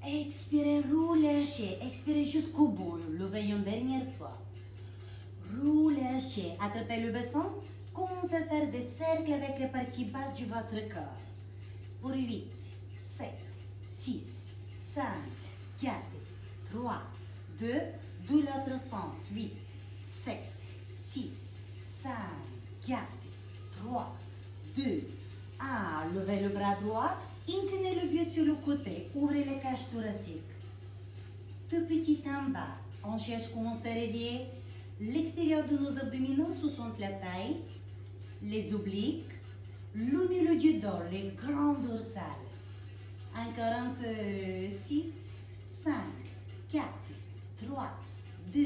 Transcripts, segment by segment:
Expirez, relâchez. Expirez jusqu'au bout. Levez une dernière fois. Relâchez. Attrapez le bassin. Commencez à faire des cercles avec les parties basses de votre corps. Pour 8, 7, 6, 5, 4, 3, 2, de l'autre sens. 8, 7, 6, 5, 4, 3, 2, 1. Levez le bras droit. Inclinez le pied sur le côté. Ouvrez les cages thoraciques. Tout petit en bas. On cherche comment se réveiller. L'extérieur de nos abdominaux sous-sont la taille, les obliques, le milieu du dos, les grands dorsales. Encore un peu. 6, 5, 4, 3, 2,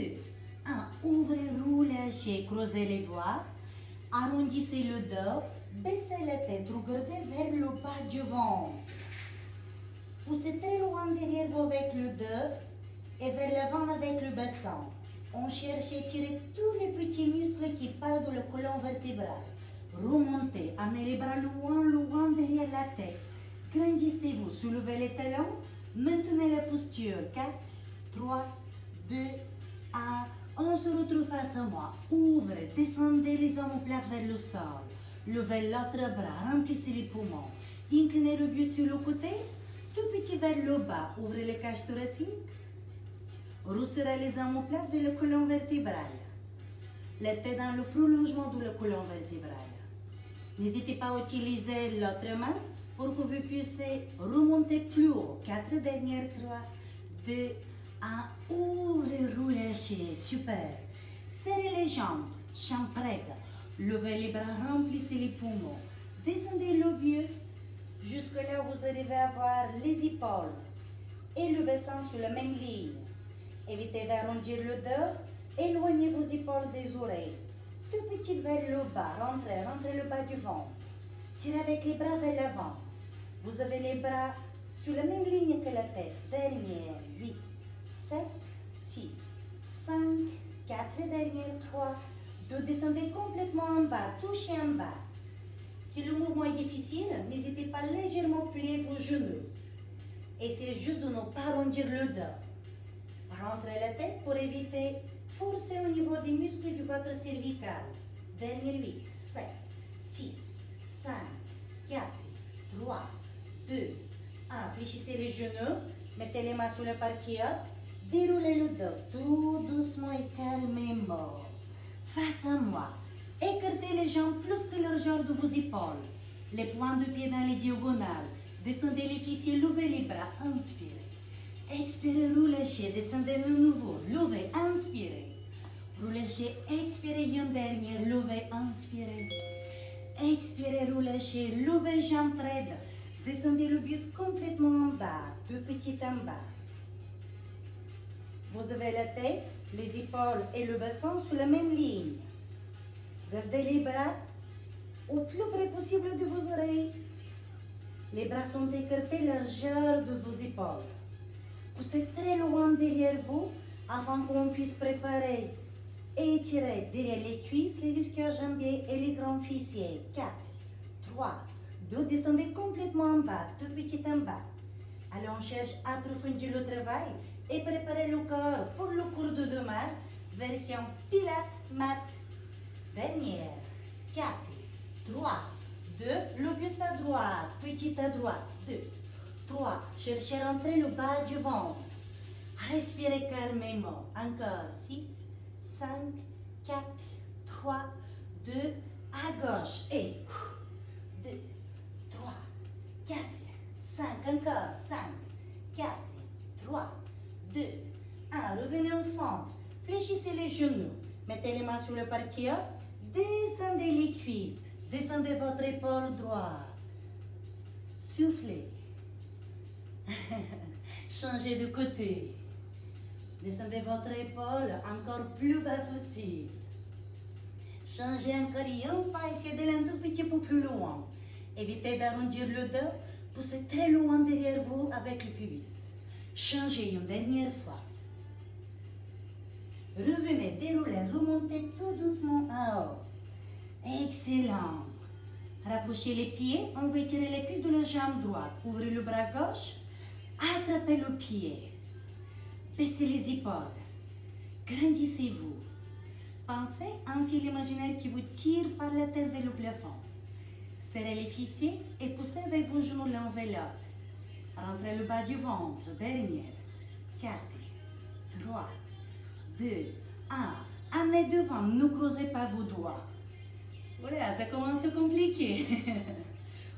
1. Ouvrez, relâchez, croisez les doigts. Arrondissez le dos. Baissez la tête, regardez vers le bas du ventre. Poussez très loin derrière vous avec le dos et vers l'avant avec le bassin. On cherche à étirer tous les petits muscles qui partent de le colonne vertébrale. Remontez, amenez les bras loin, loin derrière la tête. Grandissez-vous, soulevez les talons, maintenez la posture. 4, 3, 2, 1. On se retrouve face à moi. Ouvrez, descendez les omoplates vers le sol. Levez l'autre bras, remplissez les poumons. Inclinez le buste sur le côté, tout petit vers le bas. Ouvrez les cages thoraciques. Resserrez les omoplates vers le colonne vertébrale. La tête dans le prolongement de la colonne vertébrale. N'hésitez pas à utiliser l'autre main pour que vous puissiez remonter plus haut. 4 dernières, 3, 2, 1. Ouvrez, relâchez. Super. Serrez les jambes, jambes prêtes. Levez les bras, remplissez les poumons. Descendez le buste. Jusque là, vous arrivez à avoir les épaules et le bassin sur la même ligne. Évitez d'arrondir le dos. Éloignez vos épaules des oreilles. Tout petit vers le bas. Rentrez, rentrez le bas du ventre. Tirez avec les bras vers l'avant. Vous avez les bras sur la même ligne que la tête. Dernière. 8, 7, 6, 5, 4. Dernière. 3. Descendez complètement en bas. Touchez en bas. Si le mouvement est difficile, n'hésitez pas à légèrement plier vos genoux. Essayez juste de ne pas arrondir le dos. Rentrez la tête pour éviter forcer au niveau des muscles de votre cervical. Dernier 8, 7, 6, 5, 4, 3, 2, 1. Fléchissez les genoux. Mettez les mains sur la partie haute. Déroulez le dos tout doucement et calmement. Face à moi. Écartez les jambes plus que la largeur de vos épaules. Les points de pied dans les diagonales. Descendez les fessiers, levez les bras. Inspirez. Expirez, relâchez. Descendez de nouveau. Levez, inspirez. Relâchez, expirez une dernière. Levez, inspirez. Expirez, relâchez. Levez, jambes prêtes. Descendez le buste complètement en bas. Deux petites en bas. Vous avez la tête, les épaules et le bassin sur la même ligne. Gardez les bras au plus près possible de vos oreilles. Les bras sont écartés, largeur de vos épaules. Poussez très loin derrière vous afin qu'on puisse préparer et étirer derrière les cuisses, les ischio-jambiers et les grands fessiers. 4, 3, 2. Descendez complètement en bas, tout petit en bas. Allez, on cherche à approfondir le travail et préparer le corps pour le cours de demain. Version Pilates mat. Dernière. 4, 3, 2. Le buste à droite, petit à droite. 2, 3. Cherchez à rentrer le bas du ventre. Respirez calmement. Encore. 6, 5, 4, 3, 2. À gauche. Et 2, 3, 4, 5. Encore. 5, 4, 3, 2, 1. Revenez au centre. Fléchissez les genoux. Mettez les mains sur le partie haute. Descendez les cuisses. Descendez votre épaule droite. Soufflez. Changez de côté. Descendez votre épaule encore plus bas possible. Changez encore un pas. Essayez d'aller un tout petit peu plus loin. Évitez d'arrondir le dos. Poussez très loin derrière vous avec le pubis. Changez une dernière fois. Revenez, déroulez, remontez tout doucement en haut. Excellent. Rapprochez les pieds, on va étirer les cuisses de la jambe droite. Ouvrez le bras gauche. Attrapez le pied. Baissez les épaules. Grandissez-vous. Pensez à un fil imaginaire qui vous tire par la tête vers le plafond. Serrez les fessiers et poussez avec vos genoux l'un vers l'autre. Rentrez le bas du ventre, derrière. 4, 3, 2, 1. Amenez devant, ne creusez pas vos doigts. Voilà, ça commence à compliquer.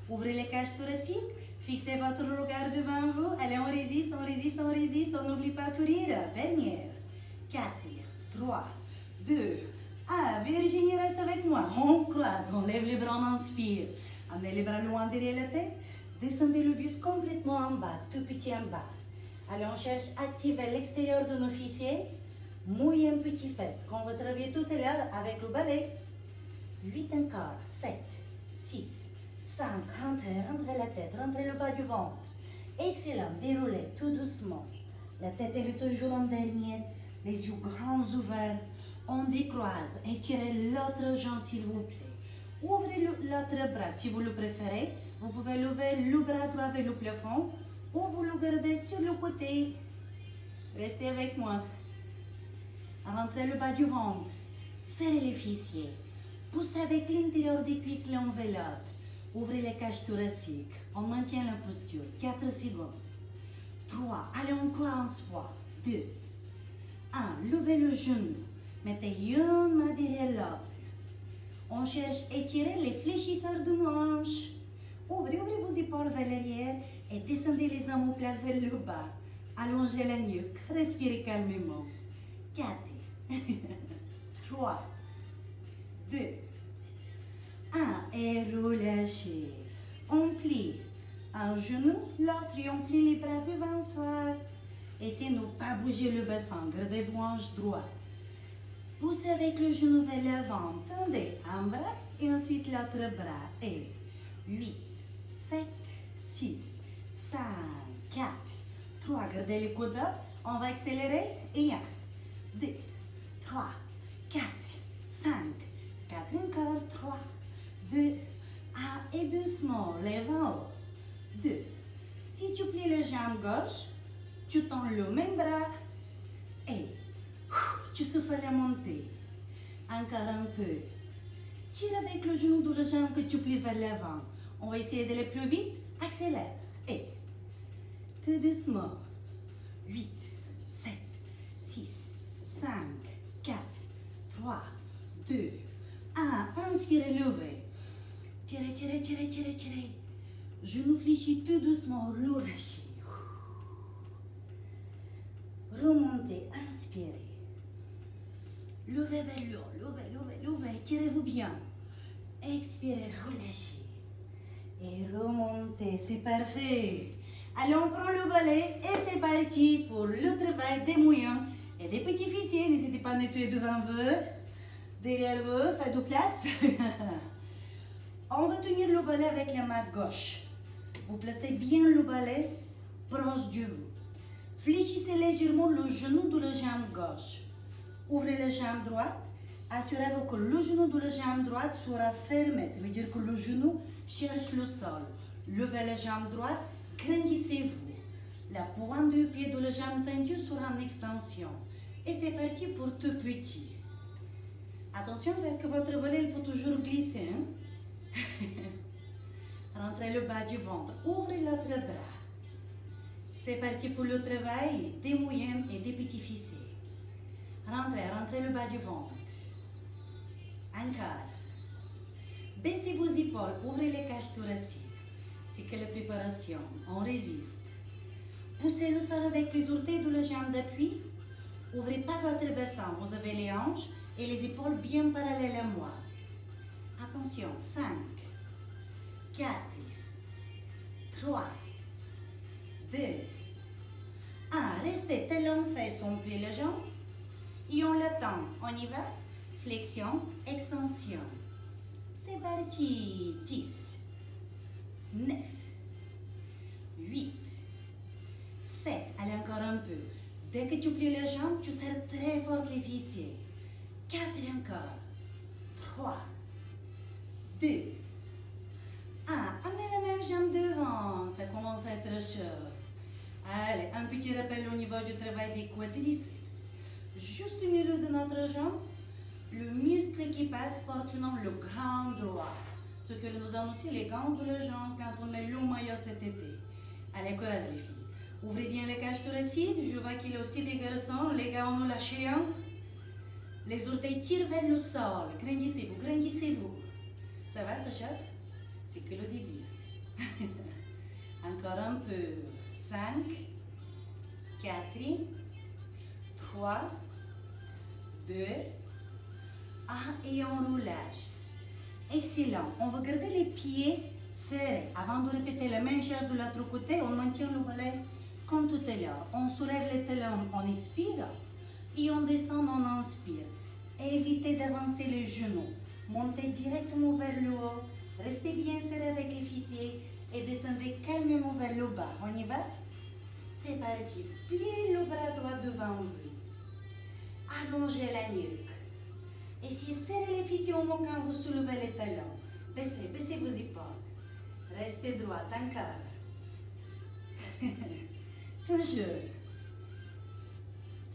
Ouvrez les cages thoraciques, fixez votre regard devant vous. Allez, on résiste, on résiste, on résiste. On n'oublie pas de sourire. Dernière. 4, 3, 2, 1. Virginie, reste avec moi. On croise, on lève les bras, on inspire. Amenez les bras loin derrière la tête. Descendez le buste complètement en bas, tout petit en bas. Allez, on cherche à activer l'extérieur de nos fessiers. Mouillez un petit fesse, qu'on va travailler tout à l'heure avec le balai. 8 encore, 7, 6, 5, rentrez la tête, rentrez le bas du ventre. Excellent, déroulez tout doucement. La tête elle est toujours en dernier, les yeux grands ouverts. On décroise, étirez l'autre jambe s'il vous plaît. Ouvrez l'autre bras si vous le préférez. Vous pouvez lever le bras droit vers le plafond ou vous le gardez sur le côté. Restez avec moi. Rentrez le bas du ventre, serrez les fessiers. Poussez avec l'intérieur des cuisses l'un vers l'autre. Ouvrez les cages thoraciques. On maintient la posture. 4 secondes. 3. Allez, on croit en soi. 2. 1. Levez le genou. Mettez une main derrière l'autre. On cherche à étirer les fléchisseurs de manche. Ouvrez vos épaules vers l'arrière et descendez les omoplates vers le bas. Allongez la nuque. Respirez calmement. 4. 3. 2, 1 et relâchez. On plie un genou, l'autre et on plie les bras devant soi. Essayez de ne pas bouger le bassin, gardez vos hanches droites. Poussez avec le genou vers l'avant, tendez un bras et ensuite l'autre bras. Et 8, 7, 6, 5, 4, 3, gardez les coudes, on va accélérer. Et 1, 2, 3, 4, 5, 4 encore, 3, 2, 1 et doucement, lève en haut. 2. Si tu plies la jambe gauche, tu tends le même bras et tu souffles la montée. Encore un peu. Tire avec le genou de la jambe que tu plies vers l'avant. On va essayer d'aller plus vite. Accélère. Et tout doucement. 8, 7, 6, 5, 4, 3, 2, 1. Inspirez, levez. Tirez, tirez, tirez, tirez, tirez. Genou fléchi tout doucement, relâchez. Remontez, inspirez. Levez vers le haut, levez, levez, levez. Tirez-vous bien. Expirez, relâchez. Et remontez, c'est parfait. Allez, on prend le balai et c'est parti pour le travail des moyens et des petits fessiers. N'hésitez pas à nettoyer devant vous, derrière vous, faites de place. On va tenir le balai avec la main gauche. Vous placez bien le balai proche de vous. Fléchissez légèrement le genou de la jambe gauche. Ouvrez la jambe droite. Assurez-vous que le genou de la jambe droite sera fermé. Ça veut dire que le genou cherche le sol. Levez la jambe droite. Grandissez-vous. La pointe du pied de la jambe tendue sera en extension. Et c'est parti pour tout petit. Attention parce que votre balai peut toujours glisser. Hein? Rentrez le bas du ventre. Ouvrez l'autre bras. C'est parti pour le travail des moyennes et des petits fessiers. Rentrez le bas du ventre. Encore. Baissez vos épaules, ouvrez les cages thoraciques. C'est que la préparation. On résiste. Poussez le sol avec les orteils de la jambe d'appui. Ouvrez pas votre bassin. Vous avez les hanches et les épaules bien parallèles à moi. Attention. 5, 4, 3, 2, 1. Restez talon fesse, on plie les jambes et on l'attend. On y va. Flexion, extension. C'est parti. 10, 9, 8, 7. Allez encore un peu. Dès que tu plies les jambes, tu serres très fort les fessiers. 4 et encore. 3, 2, 1. Amenez la même jambe devant. Ça commence à être chaud. Allez, un petit rappel au niveau du travail des quadriceps. Juste au milieu de notre jambe, le muscle qui passe porte le nom le grand droit. Ce que nous donne aussi les gants de la jambe quand on met le maillot cet été. Allez, courage les filles. Ouvrez bien les cages thoraciques. Je vois qu'il y a aussi des garçons. Les gars, on nous lâche rien. Les orteils tirent vers le sol. Grandissez-vous, grandissez-vous. Ça va, Sacha? C'est que le début. Encore un peu. 5, 4, 3, 2, 1 et on relâche. Excellent. On va garder les pieds serrés. Avant de répéter la même chose de l'autre côté, on maintient le balai comme tout à l'heure. On soulève les talons, on expire et on descend, on inspire. Évitez d'avancer les genoux. Montez directement vers le haut. Restez bien serré avec les fessiers et descendez calmement vers le bas. On y va? C'est parti. Pliez le bras droit devant vous. Allongez la nuque. Essayez de serrer les fessiers au moment quand vous soulevez les talons. Baissez, baissez vos épaules. Restez droit, encore. Toujours.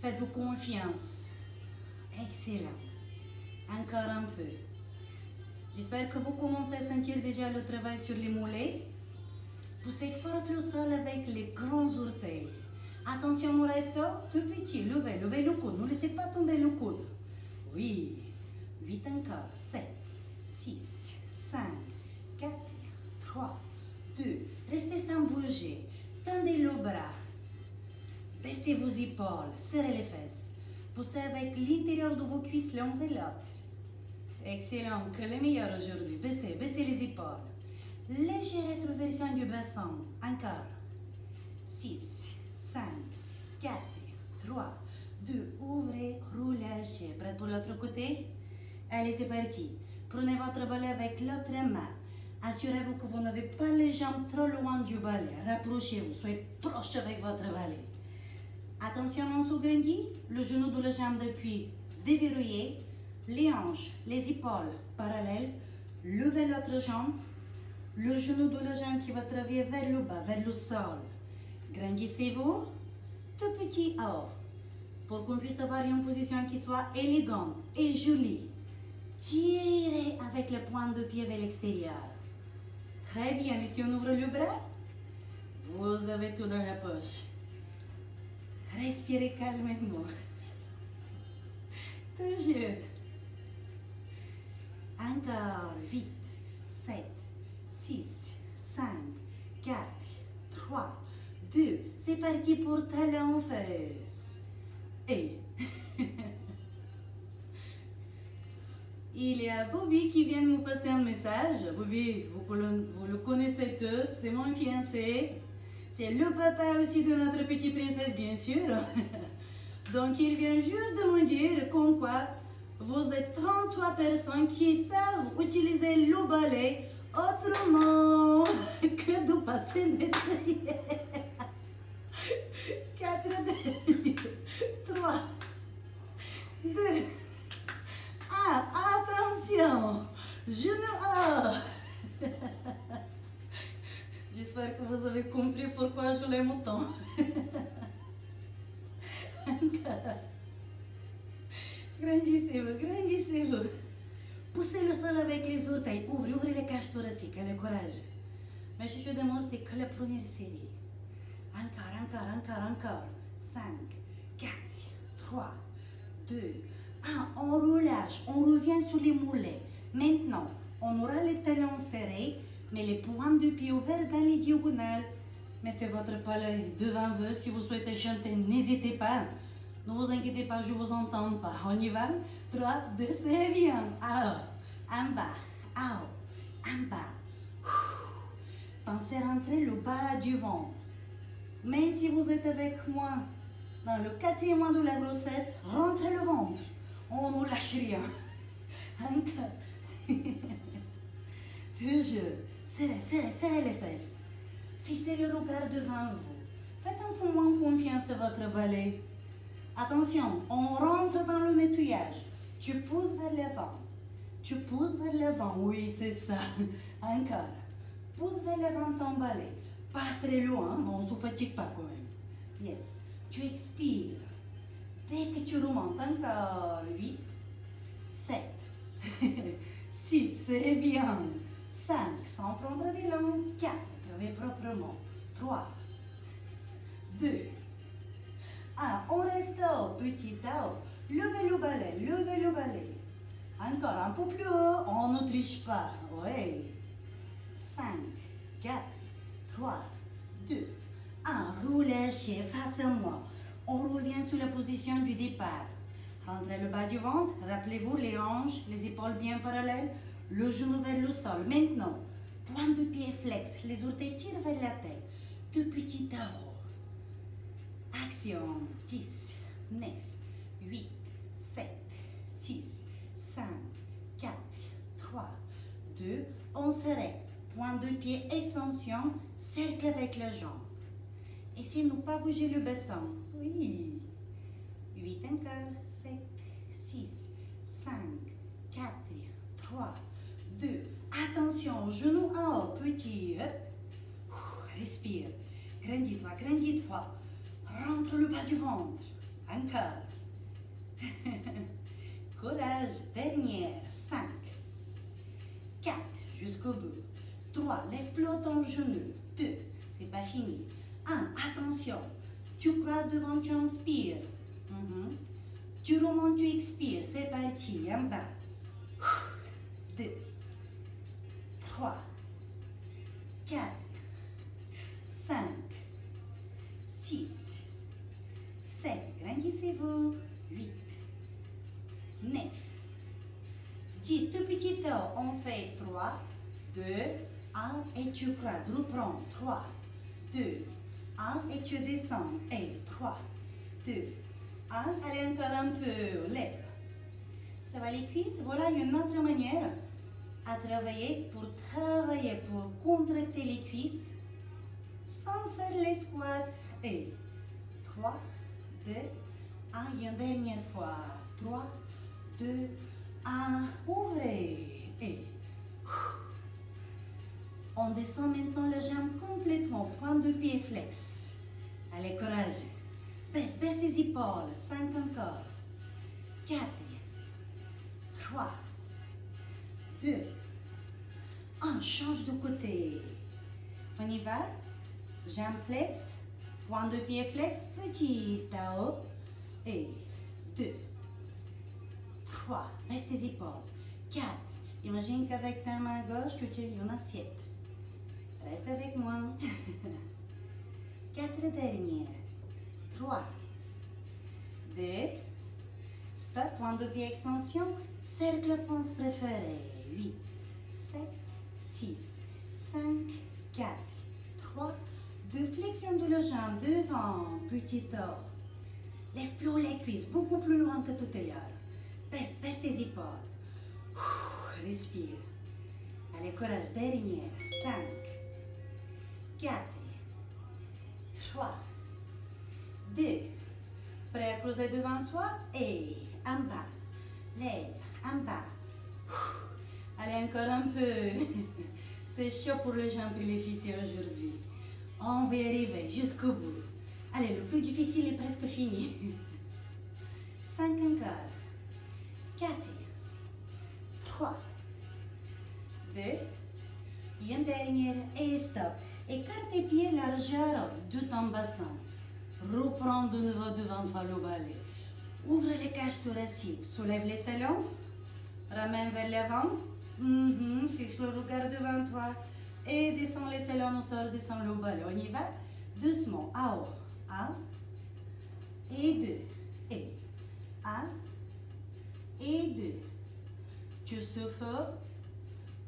Faites-vous confiance. Excellent. Encore un peu. J'espère que vous commencez à sentir déjà le travail sur les mollets. Poussez fort le sol avec les grands orteils. Attention au resto, tout petit, levez, levez le coude. Ne laissez pas tomber le coude. Oui. 8 encore. 7, 6, 5, 4, 3, 2. Restez sans bouger. Tendez le bras. Baissez vos épaules. Serrez les fesses. Poussez avec l'intérieur de vos cuisses l'enveloppe. Excellent. Que le meilleur aujourd'hui. Baissez, baissez les épaules. Légère rétroversion du bassin. Encore. 6, 5, 4, 3, 2. Ouvrez, relâchez. Prêt pour l'autre côté? Allez, c'est parti. Prenez votre balai avec l'autre main. Assurez-vous que vous n'avez pas les jambes trop loin du balai. Rapprochez-vous, soyez proche avec votre balai. Attention, on s'agrandit. Le genou de la jambe depuis déverrouillé. Les hanches, les épaules parallèles. Levez l'autre jambe. Le genou de la jambe qui va travailler vers le bas, vers le sol. Grandissez-vous. Tout petit haut. Pour qu'on puisse avoir une position qui soit élégante et jolie. Tirez avec le pointe de pied vers l'extérieur. Très bien. Et si on ouvre le bras, vous avez tout dans la poche. Respirez calmement. Toujours. Encore. 8, 7, 6, 5, 4, 3, 2. C'est parti pour talons en fesses. Et il y a Bobby qui vient de me passer un message. Bobby, vous le connaissez tous, c'est mon fiancé. C'est le papa aussi de notre petite princesse, bien sûr. Donc, il vient juste de me dire comme quoi vous êtes 33 personnes qui savent utiliser le balai autrement que de passer derrière. 4, 3, 2, 1. Attention, genou haut. J'espère que vous avez compris pourquoi je l'aime autant. Encore. Grandissez-vous, grandissez-vous. Poussez le sol avec les orteils. Ouvrez les cages thoraciques, le courage. Mais je demande, c'est que la première série. Encore. 5, 4, 3, 2, 1. On relâche, on revient sur les mollets. Maintenant, on aura les talons serrés, mais les pointes de pied ouverts dans les diagonales. Mettez votre palais devant vous. Si vous souhaitez chanter, n'hésitez pas. Ne vous inquiétez pas, je ne vous entends pas. On y va? 3, 2, c'est bien. En bas, en bas. Pensez rentrer le bas du ventre. Même si vous êtes avec moi dans le 4e mois de la grossesse, rentrez le ventre. On ne lâche rien. Encore. Toujours. Serrez les fesses. Fixez le regard devant vous. Faites un peu moins confiance à votre balai. Attention, on rentre dans le nettoyage. Tu pousses vers l'avant. Tu pousses vers l'avant. Oui, c'est ça. Encore. Pousse vers l'avant ton balai. Pas très loin, on ne se fatigue pas quand même. Yes. Tu expires. Dès que tu remontes encore. 8, 7, 6, c'est bien. 5, sans prendre des langues. 4, travaille proprement. 3, 2, 1. On reste haut, petit à haut. Levez le balai, levez le balai. Encore un peu plus haut, on ne triche pas. Oui. 5, 4, 3, 2, 1. Roulez chez face à moi. On revient sur la position du départ. Rentrez le bas du ventre. Rappelez-vous les hanches, les épaules bien parallèles, le genou vers le sol. Maintenant, point de pied flex, les orteils tirent vers la tête. Deux petits tarots. Action. 10, 9, 8, 7, 6, 5, 4, 3, 2. On s'arrête. Point de pied, extension, cercle avec la jambe. Essayez de ne pas bouger le bassin. Oui. 8 encore. 7, 6, 5, 4, 3, 2. Attention, genou en haut, petit. Hop. Respire. Grandis-toi, grandis-toi. Rentre le bas du ventre. Encore. Courage. Dernière. 5, 4, jusqu'au bout. 3, lève plus haut ton genou. 2, c'est pas fini. 1, attention. Tu croises devant, tu inspires. Tu remontes, tu expires. C'est parti. En bas. 2, 3, 4, 5, 6, 7. Grandissez-vous. 8, 9, 10. Tout petit temps. On fait 3, 2, 1 et tu croises. Reprends. 3, 2, 1 et tu descends. Et 3, 2, 1. Allez encore un peu. Lève. Ça va les cuisses. Voilà une autre manière à travailler pour contracter les cuisses sans faire les squats. Et 3, 2, 1. Et une dernière fois. 3, 2, 1. Ouvrez. Et on descend maintenant la jambe complètement. Point de pied flex. Allez, courage. Baisse, baisse les épaules. 5 encore. 4, 3, 2, 1. Change de côté. On y va. Jambe flex. Point de pied flex. Petit haut. Et 2, 3. Baisse tes épaules. 4. Imagine qu'avec ta main gauche, tu tiens une assiette. Reste avec moi. 4 dernières. 3, 2, stop, point de pied extension, cercle sens préféré. 8, 7, 6, 5, 4, 3, 2, flexion de la jambe devant, petit tour. Lève plus haut les cuisses, beaucoup plus loin que tout à l'heure. Baisse, baisse tes épaules. Respire. Allez, courage, dernière. 5, 4, 3, 2. Prêt à creuser devant soi et en bas. Lève, en bas. Allez, encore un peu. C'est chaud pour les jambes et les fessiers aujourd'hui. On va y arriver jusqu'au bout. Allez, le plus difficile est presque fini. 5 encore. 4, 3, 2, une dernière et stop. Écarte tes pieds largeur de ton bassin. Reprends de nouveau devant toi le balai. Ouvre les cages thoraciques. Soulève les talons. Ramène vers l'avant. Fixe le regard devant toi. Et descends les talons au sol, descends le balai. On y va. Doucement. À haut. 1 et 2. Et 1 et 2. Tu souffles.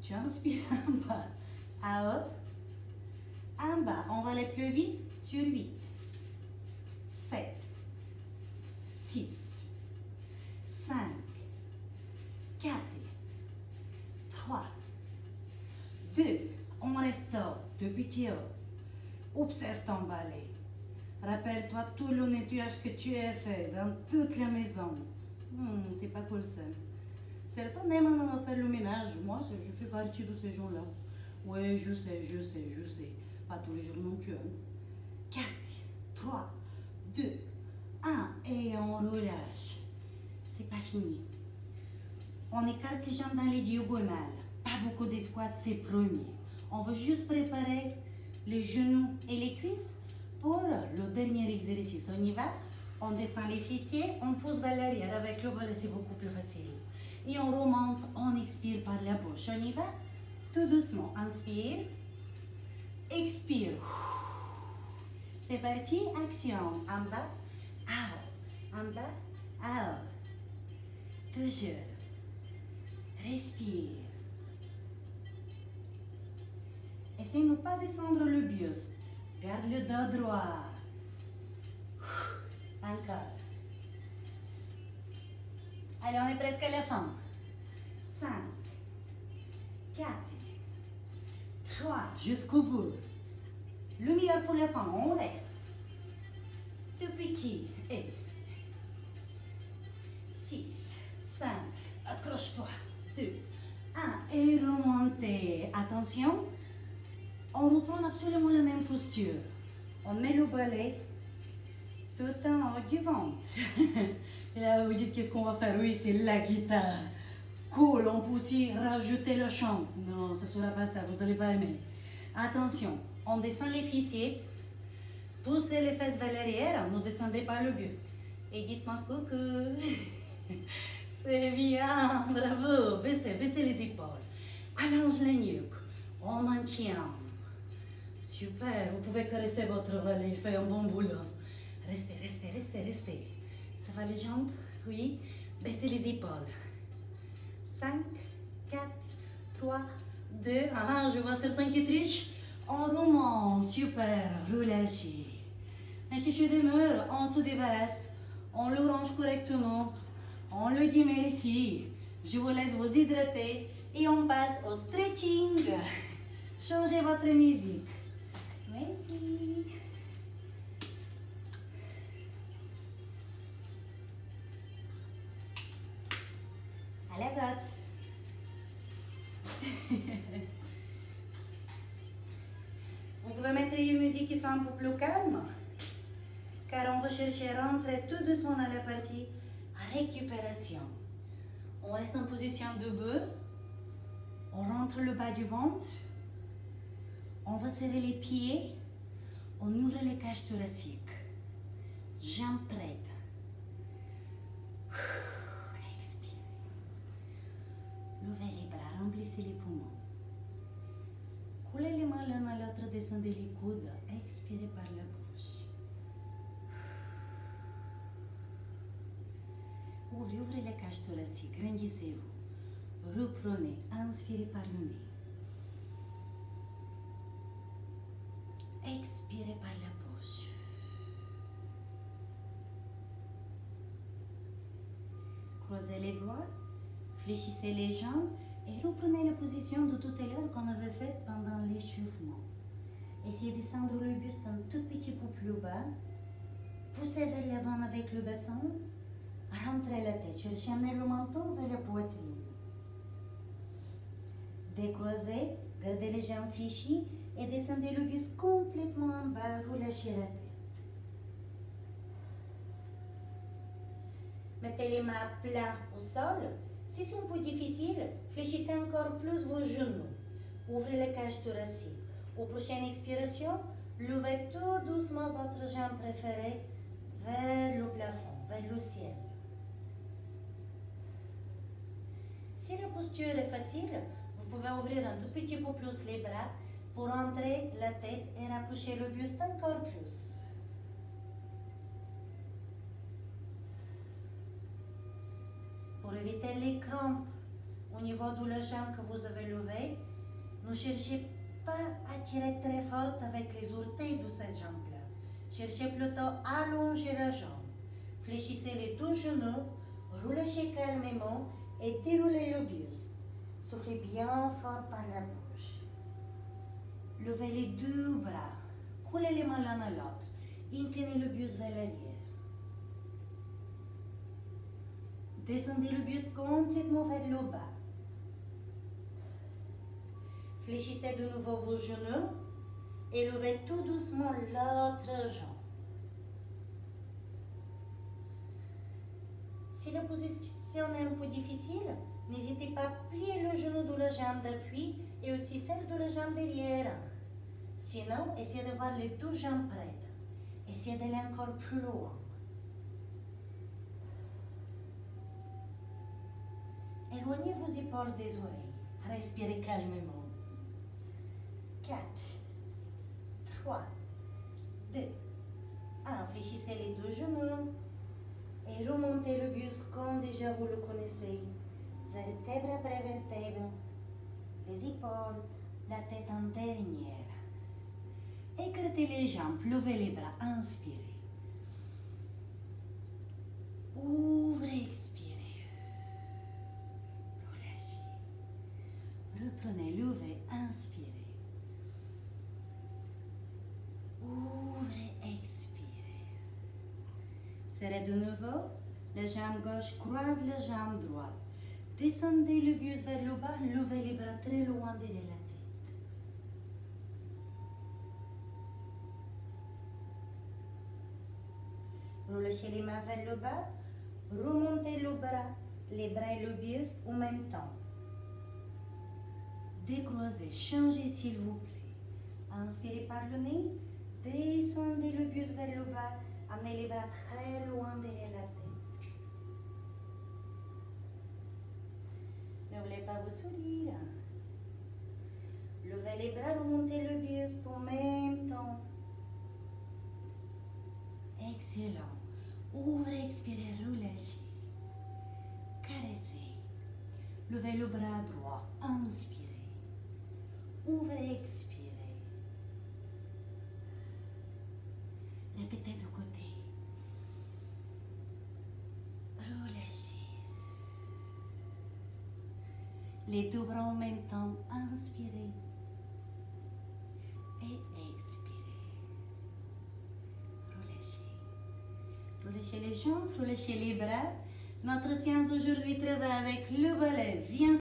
Tu inspires en bas. À haut. En bas. On va aller plus vite sur 8. 7, 6, 5, 4, 3, 2. On reste haut, deux petits hauts. Observe ton balai. Rappelle-toi tout le nettoyage que tu as fait dans toute la maison. C'est pas cool ça. Certains aiment faire le ménage. Moi, je fais partie de ces gens-là. Oui, je sais. Pas tous les jours non plus. 4, 3, 2, 1 et on relâche. C'est pas fini. On écarte les jambes dans les diagonales. Pas beaucoup de squats, c'est premier. On veut juste préparer les genoux et les cuisses pour le dernier exercice. On y va. On descend les fessiers, on pousse vers l'arrière. Avec le balai, c'est beaucoup plus facile. Et on remonte, on expire par la bouche. On y va. Tout doucement. Inspire. Expire. C'est parti. Action. En bas. Out. En bas. Out. Toujours. Respire. Essayez de ne pas descendre le buste. Garde le dos droit. Encore. Allez, on est presque à la fin. 5, 4, 3, jusqu'au bout. Le meilleur pour la fin, on reste. Tout petit. Et 6, 5, accroche-toi. 2, 1, et remontez. Attention, on reprend absolument la même posture. On met le balai tout en haut du ventre. Et là, vous dites qu'est-ce qu'on va faire? Oui, c'est la guitare. Cool, on peut aussi rajouter le chant. Non, ce ne sera pas ça, vous n'allez pas aimer. Attention, on descend les fessiers. Poussez les fesses vers l'arrière, ne descendez pas le buste. Et dites-moi coucou. C'est bien, bravo. Baissez les épaules. Allonge la nuque. On maintient. Super, vous pouvez caresser votre balai, il fait un bon boulot. Restez, restez, restez, restez. Ça va les jambes? Oui. Baissez les épaules. 5, 4, 3, 2, ah, je vois certains qui trichent. On remonte, super, relâchez. Un chichu demeure, on se débarrasse. On le range correctement. On le dit merci. Je vous laisse vous hydrater et on passe au stretching. Changez votre musique. Merci. À la botte. Vous pouvez mettre une musique qui soit un peu plus calme, car on va chercher à rentrer tout doucement dans la partie récupération. On reste en position debout, on rentre le bas du ventre, on va serrer les pieds, on ouvre les cages thoraciques, jambes prêtes. Expirez. Levez les bras, remplissez les poumons. Coulez les mains l'un à l'autre, descendez les coudes, expirez par la bouche. Ouvrez les cages thoraciques, grandissez-vous. Reprenez, inspirez par le nez. Expirez par la bouche. Croisez les doigts, fléchissez les jambes et reprenez la position de tout à l'heure qu'on avait faite pendant l'échauffement. Essayez de descendre le buste un tout petit peu plus bas. Poussez vers l'avant avec le bassin. Rentrez la tête. Cherchez à amener le menton vers la poitrine. Décroisez, gardez les jambes fléchies et descendez le buste complètement en bas. Relâchez la tête. Mettez les mains à plat au sol. Si c'est un peu difficile, fléchissez encore plus vos genoux. Ouvrez la cage thoracique. Aux prochaines expirations, levez tout doucement votre jambe préférée vers le plafond, vers le ciel. Si la posture est facile, vous pouvez ouvrir un tout petit peu plus les bras pour entrer la tête et rapprocher le buste encore plus. Pour éviter les crampes au niveau de la jambe que vous avez levée, ne cherchez pas à tirer très fort avec les orteils de cette jambe-là. Cherchez plutôt à allonger la jambe. Fléchissez les deux genoux, relâchez calmement et déroulez le buste. Soufflez bien fort par la bouche. Levez les deux bras, coulez les mains l'un à l'autre, inclinez le buste vers l'arrière. Descendez le buste complètement vers le bas. Fléchissez de nouveau vos genoux et levez tout doucement l'autre jambe. Si la position est un peu difficile, n'hésitez pas à plier le genou de la jambe d'appui et aussi celle de la jambe derrière. Sinon, essayez de voir les deux jambes prêtes. Essayez d'aller encore plus loin. Éloignez vos épaules des oreilles. Respirez calmement. 4, 3, 2, 1. Fléchissez les deux genoux et remontez le buste comme déjà vous le connaissez. Vertèbre après vertèbre. Les épaules, la tête en dernière. Écartez les jambes, levez les bras, inspirez. Ouvrez, expirez. Relâchez. Reprenez, levez, inspirez. Ouvrez, expirez. Serrez de nouveau. La jambe gauche croise la jambe droite. Descendez le buste vers le bas, levez les bras très loin derrière la tête. Relâchez les mains vers le bas, remontez les bras et le buste en même temps. Décroisez, changez s'il vous plaît. Inspirez par le nez, descendez le buste vers le bas, amenez les bras très loin derrière la tête. N'oubliez pas vos sourires. Levez les bras, remontez le buste en même temps. Excellent. Ouvrez, expirez, relâchez. Caressez. Levez le bras droit. Inspirez. Ouvrez, expirez. Répétez de côté. Relâchez. Les deux bras en même temps. Inspirez. Et expirez. Relâchez les jambes, relâchez les bras. Notre séance d'aujourd'hui travaille avec le balai. Viens